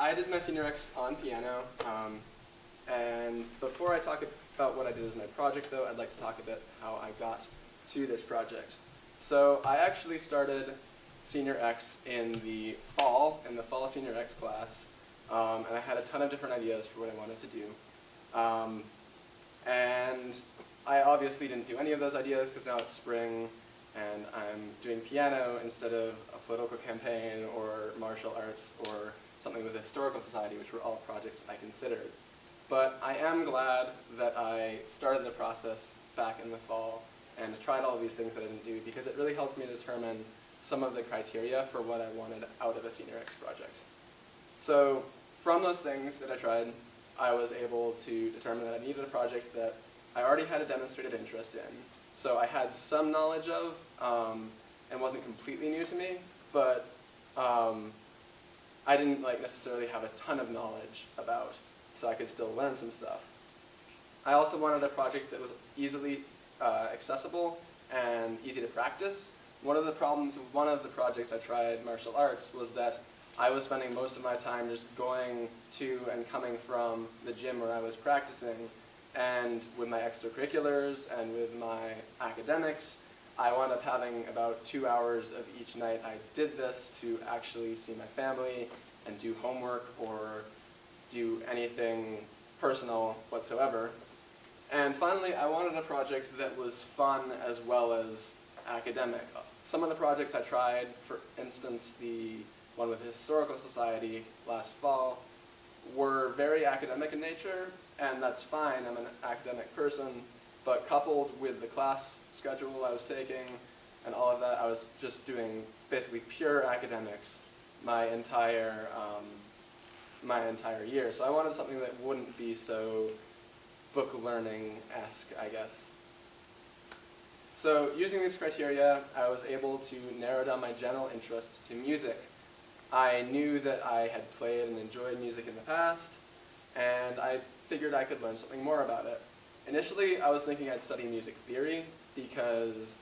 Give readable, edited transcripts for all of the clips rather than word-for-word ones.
I did my Senior X on piano, and before I talk about what I did as my project, though, I'd like to talk a bit how I got to this project. So I actually started Senior X in the fall Senior X class, and I had a ton of different ideas for what I wanted to do. And I obviously didn't do any of those ideas because now it's spring and I'm doing piano instead of a political campaign or martial arts or something with the Historical Society, which were all projects I considered. But I am glad that I started the process back in the fall and tried all of these things that I didn't do, because it really helped me determine some of the criteria for what I wanted out of a Senior X project. So from those things that I tried, I was able to determine that I needed a project that I already had a demonstrated interest in. So I had some knowledge of, and wasn't completely new to me, but I didn't necessarily have a ton of knowledge about, so I could still learn some stuff. I also wanted a project that was easily accessible and easy to practice. One of the problems with one of the projects I tried, martial arts, was that I was spending most of my time just going to and coming from the gym where I was practicing, and with my extracurriculars and with my academics, I wound up having about 2 hours of each night I did this to actually see my family and do homework or do anything personal whatsoever. And finally, I wanted a project that was fun as well as academic. Some of the projects I tried, for instance, the one with the Historical Society last fall, were very academic in nature, and that's fine, I'm an academic person, but coupled with the class schedule I was taking and all of that, I was just doing basically pure academics my entire year. So I wanted something that wouldn't be so book learning-esque, I guess. So using these criteria, I was able to narrow down my general interests to music. I knew that I had played and enjoyed music in the past, and I figured I could learn something more about it. Initially, I was thinking I'd study music theory, because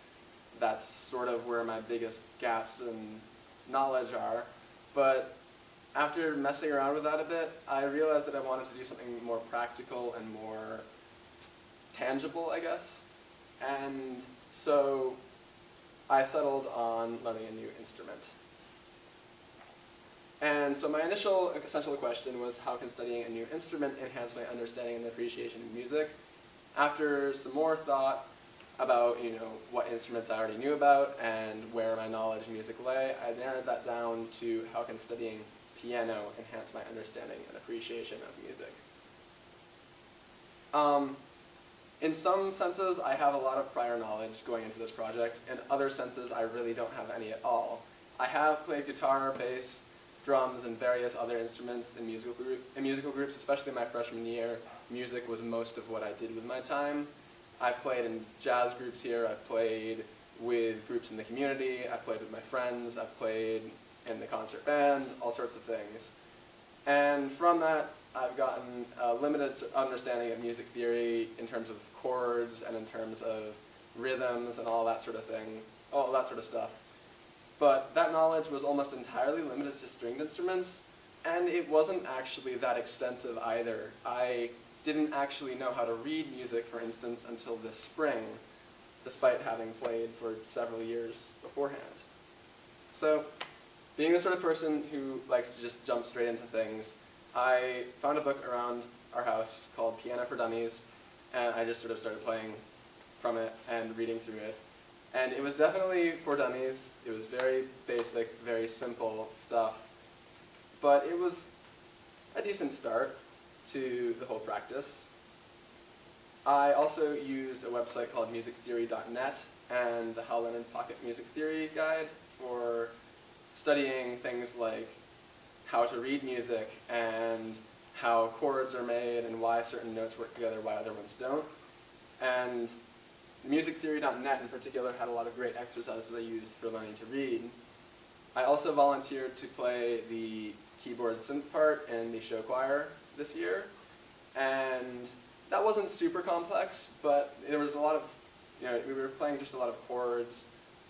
that's sort of where my biggest gaps in knowledge are, but after messing around with that a bit, I realized that I wanted to do something more practical and more tangible, I guess. And so I settled on learning a new instrument. And so my initial essential question was, how can studying a new instrument enhance my understanding and appreciation of music? After some more thought about what instruments I already knew about and where my knowledge in music lay, I narrowed that down to how can studying piano enhance my understanding and appreciation of music. In some senses, I have a lot of prior knowledge going into this project. In other senses, I really don't have any at all. I have played guitar, bass, drums, and various other instruments in musical groups, especially my freshman year. Music was most of what I did with my time. I've played in jazz groups here, I've played with groups in the community, I've played with my friends, I've played in the concert band, all sorts of things. And from that, I've gotten a limited understanding of music theory in terms of chords and in terms of rhythms and all that sort of thing, all that sort of stuff. But that knowledge was almost entirely limited to stringed instruments, and it wasn't actually that extensive either. I didn't actually know how to read music, for instance, until this spring, despite having played for several years beforehand. So, being the sort of person who likes to just jump straight into things, I found a book around our house called Piano for Dummies, and I just sort of started playing from it and reading through it. And it was definitely for dummies. It was very basic, very simple stuff, but it was a decent start to the whole practice. I also used a website called musictheory.net and the Hal Leonard Pocket Music Theory Guide for studying things like how to read music and how chords are made and why certain notes work together, why other ones don't. And musictheory.net in particular had a lot of great exercises I used for learning to read. I also volunteered to play the keyboard synth part in the show choir this year, and that wasn't super complex, but there was a lot of, we were playing just a lot of chords,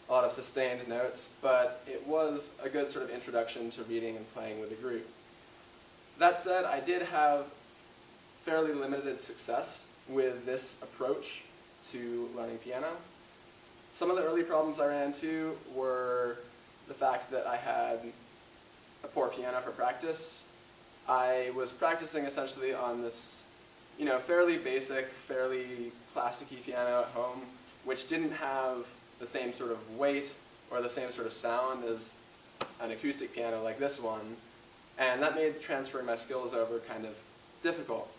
a lot of sustained notes, but it was a good sort of introduction to reading and playing with a group. That said, I did have fairly limited success with this approach to learning piano. Some of the early problems I ran into were the fact that I had a poor piano for practice. I was practicing essentially on this, fairly basic, fairly plasticky piano at home, which didn't have the same sort of weight or the same sort of sound as an acoustic piano like this one, and that made transferring my skills over kind of difficult.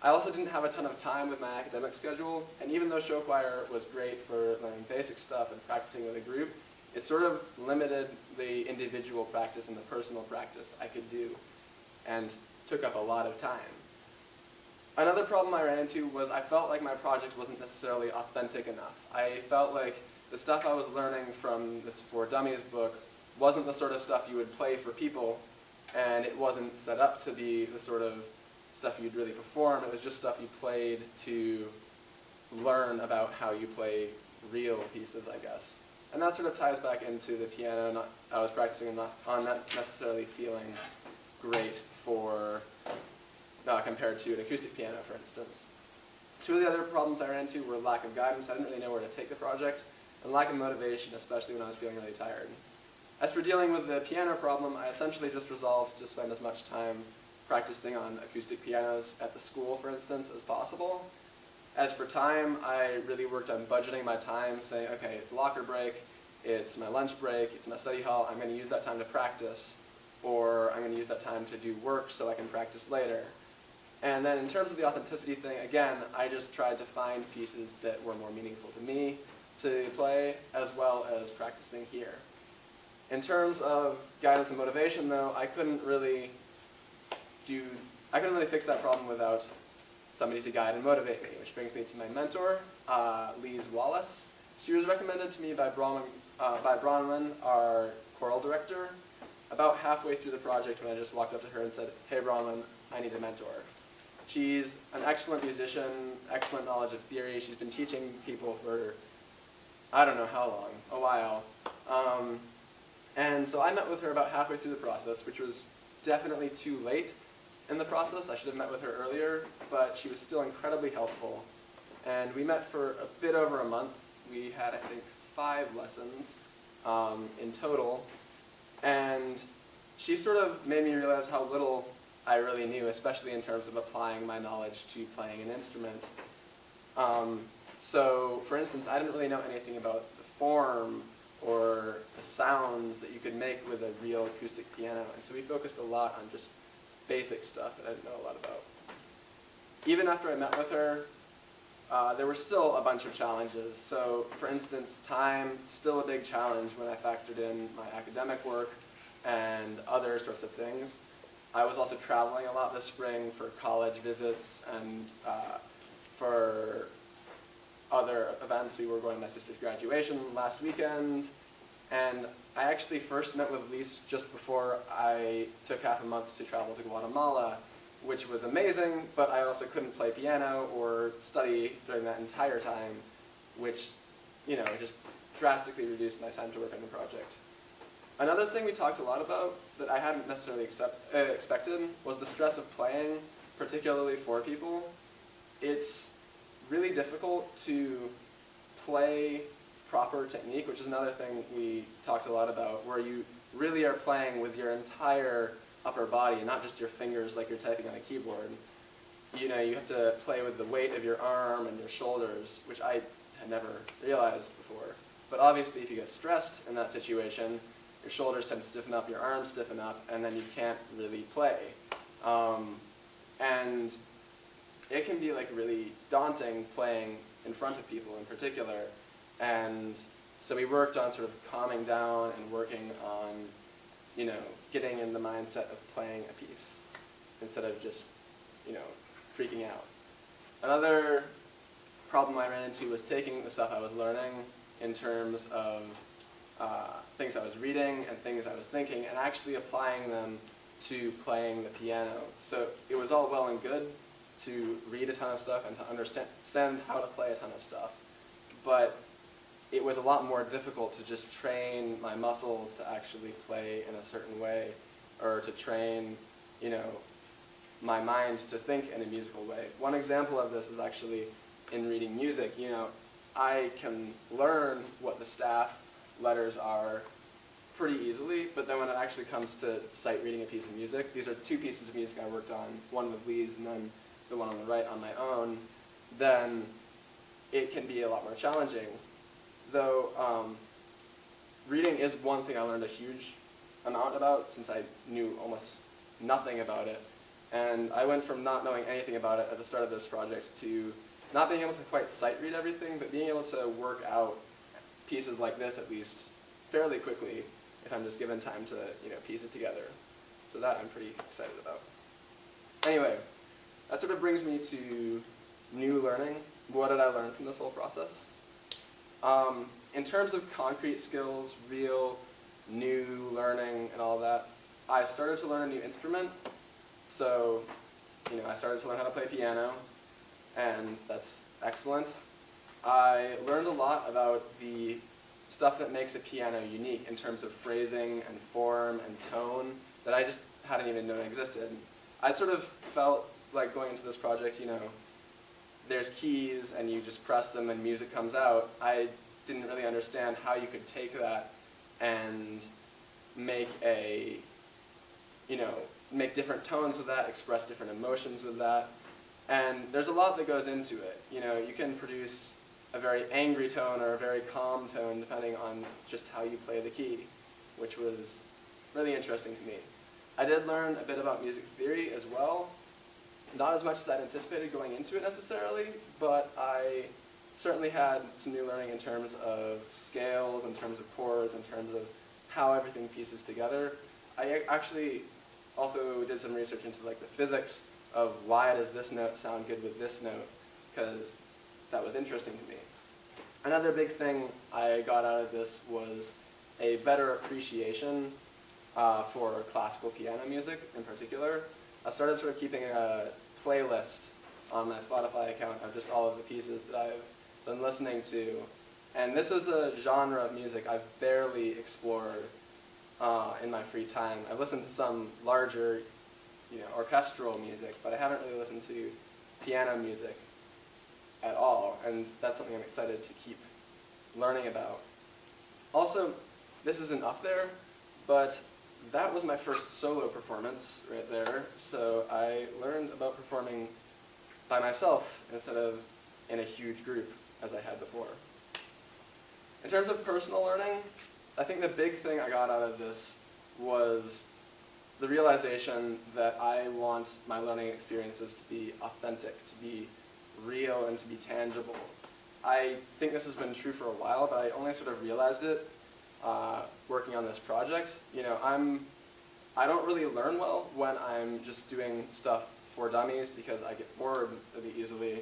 I also didn't have a ton of time with my academic schedule, and even though show choir was great for learning basic stuff and practicing with a group, it sort of limited the individual practice and the personal practice I could do, and took up a lot of time. Another problem I ran into was I felt like my project wasn't necessarily authentic enough. I felt like the stuff I was learning from this For Dummies book wasn't the sort of stuff you would play for people, and it wasn't set up to be the sort of stuff you'd really perform. It was just stuff you played to learn about how you play real pieces, I guess. And that sort of ties back into the piano I was practicing on not necessarily feeling great for compared to an acoustic piano, for instance. Two of the other problems I ran into were lack of guidance. I didn't really know where to take the project, and lack of motivation, especially when I was feeling really tired. As for dealing with the piano problem, I essentially just resolved to spend as much time practicing on acoustic pianos at the school, for instance, as possible. As for time, I really worked on budgeting my time, saying, okay, it's locker break, it's my lunch break, it's my study hall, I'm going to use that time to practice, or I'm going to use that time to do work so I can practice later. And then in terms of the authenticity thing, again, I just tried to find pieces that were more meaningful to me to play, as well as practicing here. In terms of guidance and motivation, though, I couldn't really fix that problem without somebody to guide and motivate me, which brings me to my mentor, Lise Wallace. She was recommended to me by Bronwyn, our choral director, about halfway through the project when I just walked up to her and said, hey Bronwyn, I need a mentor. She's an excellent musician, excellent knowledge of theory. She's been teaching people for, I don't know how long, a while. And so I met with her about halfway through the process, which was definitely too late in the process. I should have met with her earlier, but she was still incredibly helpful. And we met for a bit over a month. We had, I think, 5 lessons in total. And she sort of made me realize how little I really knew, especially in terms of applying my knowledge to playing an instrument. So, for instance, I didn't really know anything about the form or the sounds that you could make with a real acoustic piano, and so we focused a lot on just basic stuff that I didn't know a lot about. Even after I met with her, there were still a bunch of challenges. So, for instance, time, still a big challenge when I factored in my academic work and other sorts of things. I was also traveling a lot this spring for college visits and for other events. We were going to my sister's graduation last weekend, and I actually first met with Lise just before I took half a month to travel to Guatemala, which was amazing, but I also couldn't play piano or study during that entire time, which, just drastically reduced my time to work on the project. Another thing we talked a lot about that I hadn't necessarily expected was the stress of playing, particularly for people. It's really difficult to play proper technique, which is another thing we talked a lot about, where you really are playing with your entire upper body, not just your fingers like you're typing on a keyboard. You have to play with the weight of your arm and your shoulders, which I had never realized before. But obviously, if you get stressed in that situation, your shoulders tend to stiffen up, your arms stiffen up, and then you can't really play. And it can be really daunting playing in front of people in particular. And so we worked on sort of calming down and working on, getting in the mindset of playing a piece instead of just, freaking out. Another problem I ran into was taking the stuff I was learning in terms of things I was reading and things I was thinking and actually applying them to playing the piano. So it was all well and good to read a ton of stuff and to understand how to play a ton of stuff, but it was a lot more difficult to just train my muscles to actually play in a certain way, or to train, my mind to think in a musical way. One example of this is actually in reading music. You know, I can learn what the staff letters are pretty easily, but then when it actually comes to sight reading a piece of music, these are two pieces of music I worked on, one with Lee's and then the one on the right on my own, then it can be a lot more challenging. Though reading is one thing I learned a huge amount about, since I knew almost nothing about it. And I went from not knowing anything about it at the start of this project to not being able to quite sight read everything, but being able to work out pieces like this at least fairly quickly if I'm just given time to, you know, piece it together. So that I'm pretty excited about. Anyway, that sort of brings me to new learning. What did I learn from this whole process? In terms of concrete skills, real new learning and all that, I started to learn a new instrument. So, you know, I started to learn how to play piano, and that's excellent. I learned a lot about the stuff that makes a piano unique in terms of phrasing and form and tone that I just hadn't even known existed. I sort of felt like going into this project, you know, there's keys and you just press them and music comes out. I didn't really understand how you could take that and make a, you know, make different tones with that, express different emotions with that. And there's a lot that goes into it. You know, you can produce a very angry tone or a very calm tone depending on just how you play the key, which was really interesting to me. I did learn a bit about music theory as well. Not as much as I'd anticipated going into it necessarily, but I certainly had some new learning in terms of scales, in terms of chords, in terms of how everything pieces together. I actually also did some research into like the physics of why does this note sound good with this note, because that was interesting to me. Another big thing I got out of this was a better appreciation for classical piano music in particular. I started sort of keeping a playlist on my Spotify account of just all of the pieces that I've been listening to. And this is a genre of music I've barely explored in my free time. I've listened to some larger, you know, orchestral music, but I haven't really listened to piano music at all, and that's something I'm excited to keep learning about. Also, this isn't up there, but that was my first solo performance right there, so I learned about performing by myself instead of in a huge group as I had before. In terms of personal learning, I think the big thing I got out of this was the realization that I want my learning experiences to be authentic, to be real, and to be tangible. I think this has been true for a while, but I only sort of realized it working on this project. You know, I don't really learn well when I'm just doing stuff for dummies because I get bored really easily,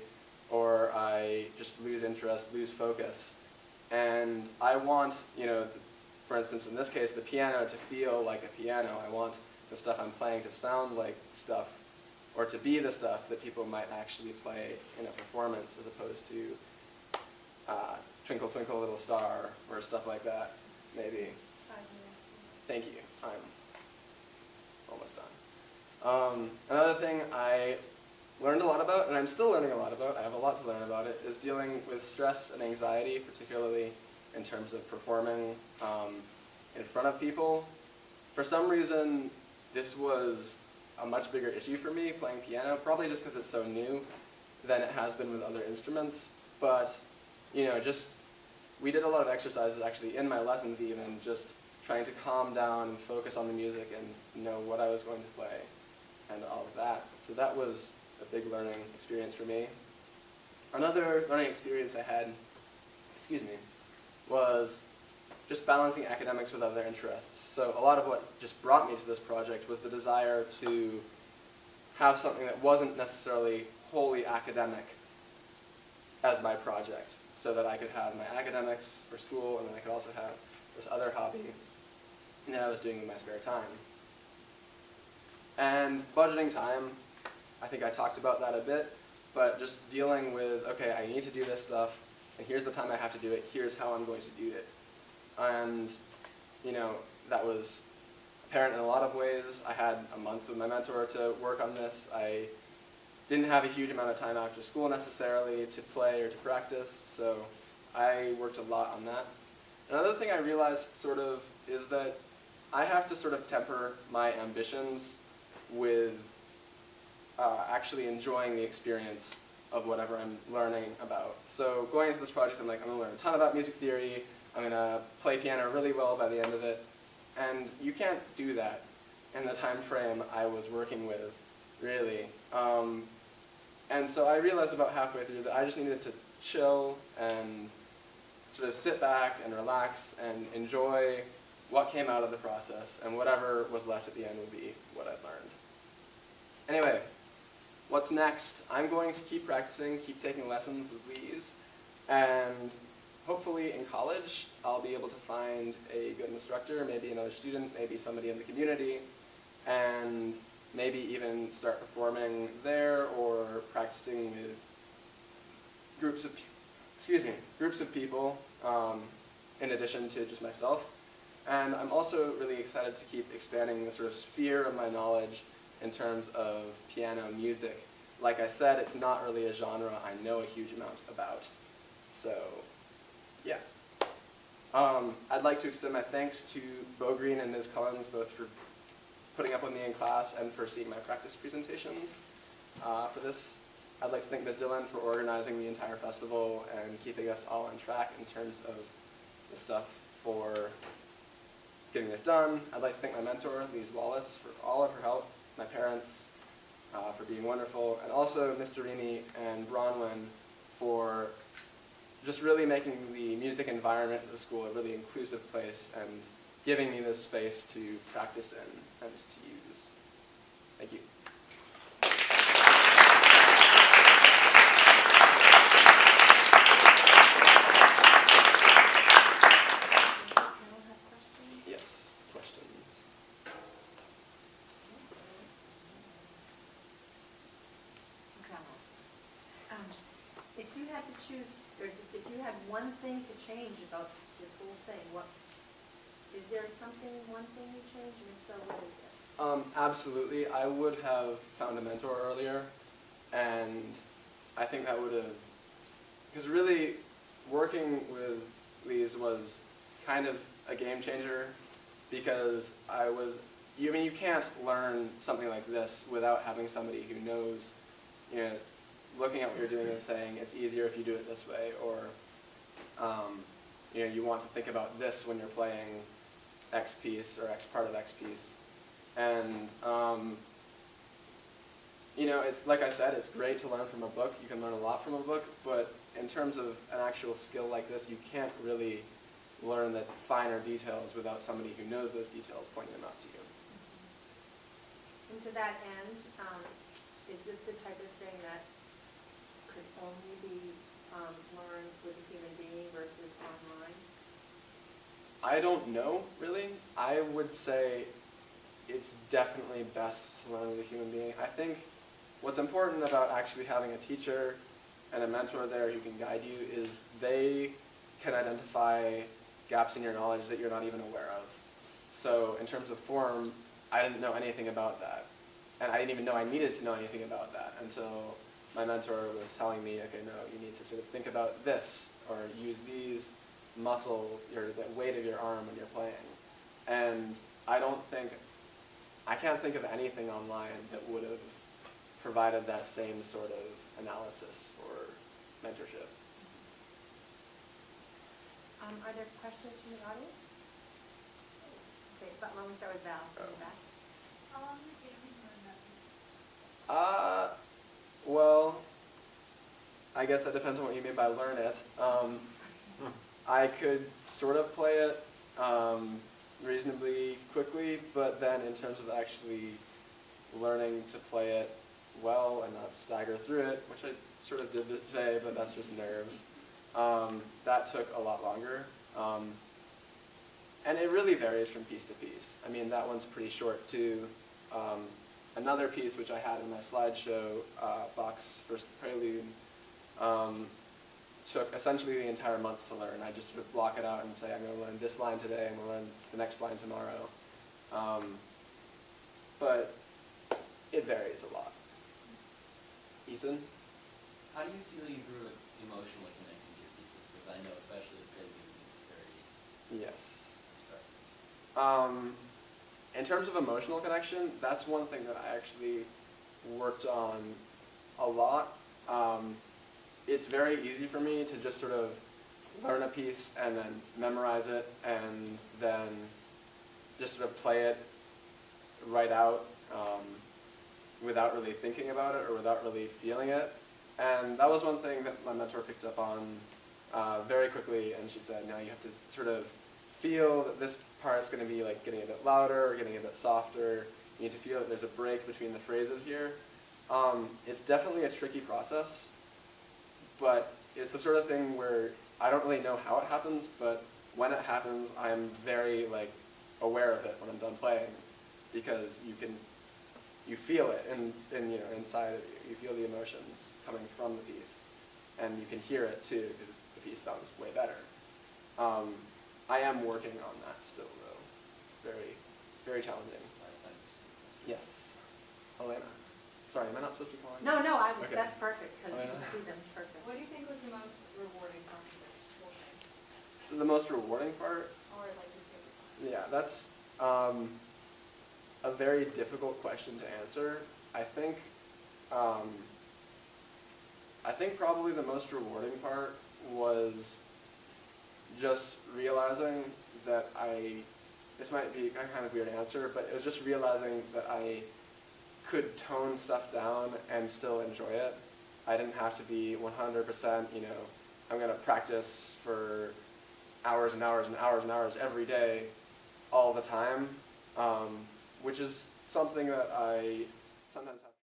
or I just lose interest, lose focus. And I want, you know, for instance, in this case, the piano to feel like a piano. I want the stuff I'm playing to sound like stuff, or to be the stuff that people might actually play in a performance, as opposed to Twinkle Twinkle Little Star, or stuff like that, maybe. Thank you. I'm almost done. Another thing I learned a lot about, and I'm still learning a lot about, I have a lot to learn about it, is dealing with stress and anxiety, particularly in terms of performing in front of people. For some reason, this was a much bigger issue for me, playing piano, probably just because it's so new than it has been with other instruments. But, you know, we did a lot of exercises actually in my lessons even, just trying to calm down and focus on the music and know what I was going to play and all of that. So that was a big learning experience for me. Another learning experience I had, was just balancing academics with other interests. So a lot of what just brought me to this project was the desire to have something that wasn't necessarily wholly academic as my project, so that I could have my academics for school, and then I could also have this other hobby that I was doing in my spare time. And budgeting time, I think I talked about that a bit, but just dealing with, okay, I need to do this stuff, and here's the time I have to do it, here's how I'm going to do it. And, you know, that was parent in a lot of ways. I had a month with my mentor to work on this. I didn't have a huge amount of time after school necessarily to play or to practice, so I worked a lot on that. Another thing I realized sort of is that I have to sort of temper my ambitions with actually enjoying the experience of whatever I'm learning about. So going into this project, I'm like, I'm going to learn a ton about music theory. I'm going to play piano really well by the end of it. And you can't do that in the time frame I was working with, really. And so I realized about halfway through that I just needed to chill and sort of sit back and relax and enjoy what came out of the process, and whatever was left at the end would be what I'd learned. Anyway, what's next? I'm going to keep practicing, keep taking lessons with Lise, and hopefully in college I'll be able to find a good instructor, maybe another student, maybe somebody in the community, and maybe even start performing there or practicing with groups of people in addition to just myself. And I'm also really excited to keep expanding the sort of sphere of my knowledge in terms of piano music. Like I said, it's not really a genre I know a huge amount about. So, yeah. I'd like to extend my thanks to Beau Green and Ms. Collins, both for putting up with me in class and for seeing my practice presentations for this. I'd like to thank Ms. Dillon for organizing the entire festival and keeping us all on track in terms of the stuff for getting this done. I'd like to thank my mentor, Lise Wallace, for all of her help, my parents for being wonderful, and also Mr. Rini and Bronwyn for just really making the music environment of the school a really inclusive place and giving me this space to practice in and to use. Thank you. Yes, questions. If you had to choose, or just if you had one thing to change about this whole thing, what is there something, one thing you change, and if so, what is it? Absolutely. I would have found a mentor earlier, and I think that would have, because really working with Lise was kind of a game changer, because you can't learn something like this without having somebody who knows, looking at what you're doing and saying it's easier if you do it this way, or you want to think about this when you're playing X piece or X part of X piece. And it's like I said, it's great to learn from a book. You can learn a lot from a book, but in terms of an actual skill like this, you can't really learn the finer details without somebody who knows those details pointing them out to you. And to that end, is this the type of thing that could only be learned with a human being versus online? I don't know, really. I would say it's definitely best to learn with a human being. I think what's important about actually having a teacher and a mentor there who can guide you is they can identify gaps in your knowledge that you're not even aware of. So in terms of form, I didn't know anything about that. And I didn't even know I needed to know anything about that until my mentor was telling me, okay, no, you need to sort of think about this, or use these muscles, or the weight of your arm when you're playing. And I can't think of anything online that would have provided that same sort of analysis or mentorship. Are there questions from the audience? Okay, but why don't we start with Val in the back? How long did it take you to learn that? Well, I guess that depends on what you mean by learn it. I could sort of play it reasonably quickly, but then in terms of actually learning to play it well and not stagger through it, which I sort of did today, but that's just nerves, that took a lot longer. And it really varies from piece to piece. I mean, that one's pretty short too. Another piece which I had in my slideshow, Bach's First Prelude, took essentially the entire month to learn. I just would block it out and say, I'm going to learn this line today, I'm going to learn the next line tomorrow. but it varies a lot. Ethan? How do you feel you grew emotionally connecting to your pieces? Because I know especially the Piggy is very Yes. expressive. In terms of emotional connection, that's one thing that I actually worked on a lot. It's very easy for me to just sort of learn a piece and then memorize it and then just sort of play it right out without really thinking about it or without really feeling it. And that was one thing that my mentor picked up on very quickly, and she said, no, you have to sort of feel that this part's going to be like getting a bit louder or getting a bit softer. You need to feel that there's a break between the phrases here. It's definitely a tricky process, but it's the sort of thing where I don't really know how it happens, but when it happens, I'm very like aware of it when I'm done playing, because you feel it in you know, inside of you. You feel the emotions coming from the piece, and you can hear it too, because the piece sounds way better. I am working on that still, though. It's very, very challenging. Yes. Elena. Sorry, am I not supposed to be calling you? No, Okay. that's perfect, because you Elena? can see them perfect. What do you think was the most rewarding part of this whole thing? The most rewarding part? Or like your favorite Yeah, that's a very difficult question to answer. I think probably the most rewarding part was just realizing that this might be a kind of weird answer, but it was just realizing that I could tone stuff down and still enjoy it. I didn't have to be 100%, you know, I'm going to practice for hours and hours and hours and hours every day, all the time, which is something that I sometimes have